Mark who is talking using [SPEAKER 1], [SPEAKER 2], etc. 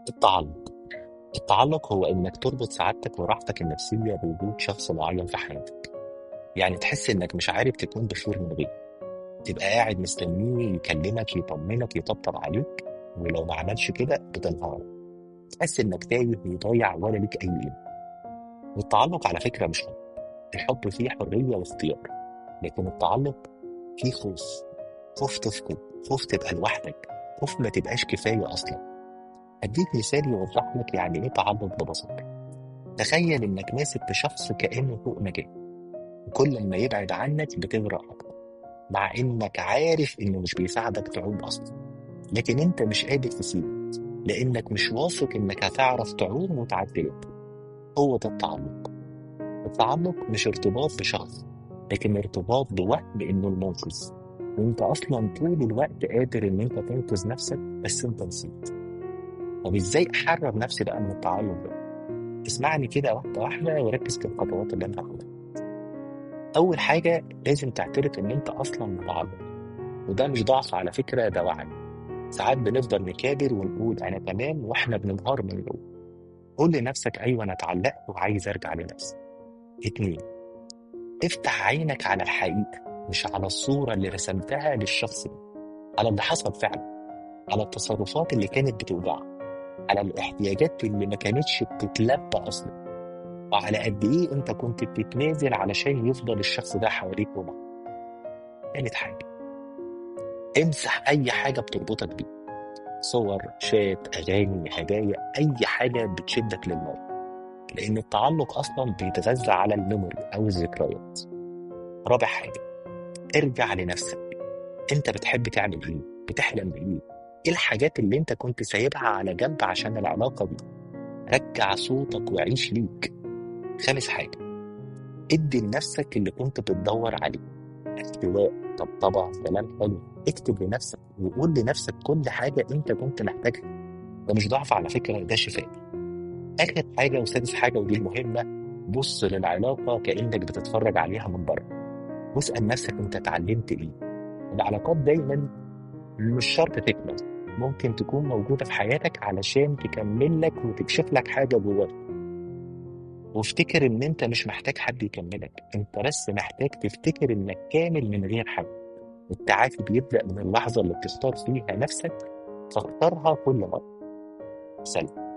[SPEAKER 1] التعلق. التعلق هو إنك تربط سعادتك وراحتك النفسية بوجود شخص معين في حياتك. يعني تحس إنك مش عارف تكون بخير من غيره، تبقى قاعد مستنيه يكلمك يطمنك يطبطب عليك، ولو ما عملش كده بتنهار، تحس إنك تايه وضايع ولا ليك أي قيمة. والتعلق على فكرة مش حب، الحب فيه حرية واختيار، لكن التعلق فيه خوف. خوف تفقد، خوف تبقى لوحدك، خوف ما تبقاش كفاية أصلا. أديك مثال يوضح لك يعني إيه تعلق ببساطة. تخيل إنك ماسك في شخص كأنه فوق نجاة، وكل ما يبعد عنك بتغرق أكتر، مع إنك عارف إنه مش بيساعدك تعوم أصلا، لكن أنت مش قادر تسيبه لأنك مش واثق إنك هتعرف تعوم وتعدله. هو ده التعلق. التعلق مش ارتباط بشخص، لكن ارتباط بوهم إنه المنقذ، وأنت أصلا طول الوقت قادر إن أنت تنقذ نفسك بس أنت نسيت. طب إزاي أحرر نفسي بقى من التعلق ده؟ اسمعني كده واحدة واحدة وركز في الخطوات اللي أنا هاخدها. أول حاجة لازم تعترف إن أنت أصلا متعلق، وده مش ضعف على فكرة، ده وعي. ساعات بنفضل نكابر ونقول أنا تمام وإحنا بننهار من جوه. قول لنفسك أيوة أنا اتعلقت وعايز أرجع لنفسي. اتنين، افتح عينك على الحقيقة، مش على الصورة اللي رسمتها للشخص ده، على اللي حصل فعلا، على التصرفات اللي كانت بتوجعك، على الاحتياجات اللي ما كانتش بتتلبى أصلا، وعلى قد إيه أنت كنت بتتنازل علشان يفضل الشخص ده حواليك ومعاك. تالت حاجة، امسح أي حاجة بتربطك بيه، صور، شات، أغاني، هدايا، أي حاجة بتشدك للماضي، لأن التعلق أصلا بيتغذى على الميموري أو الذكريات. رابع حاجة، ارجع لنفسك. أنت بتحب تعمل إيه؟ بتحلم بإيه؟ إيه الحاجات اللي أنت كنت سايبها على جنب عشان العلاقة دي؟ رجع صوتك وعيش ليك. خامس حاجة، ادي لنفسك اللي كنت بتدور عليه، احتواء، طبطبة، كلام حلو. اكتب لنفسك وقول لنفسك كل حاجة أنت كنت محتاجها. ده مش ضعف على فكرة، ده شفاء. آخر حاجة وسادس حاجة ودي المهمة، بص للعلاقة كأنك بتتفرج عليها من بره، واسأل نفسك أنت اتعلمت إيه. العلاقات دايما مش شرط تكمل، ممكن تكون موجودة في حياتك علشان تكمل لك وتكشف لك حاجة جواك. وافتكر إن أنت مش محتاج حد يكملك، أنت بس محتاج تفتكر إنك كامل من غير حد. التعافي بيبدأ من اللحظة اللي بتختار فيها نفسك، فاختارها كل مرة. سلام.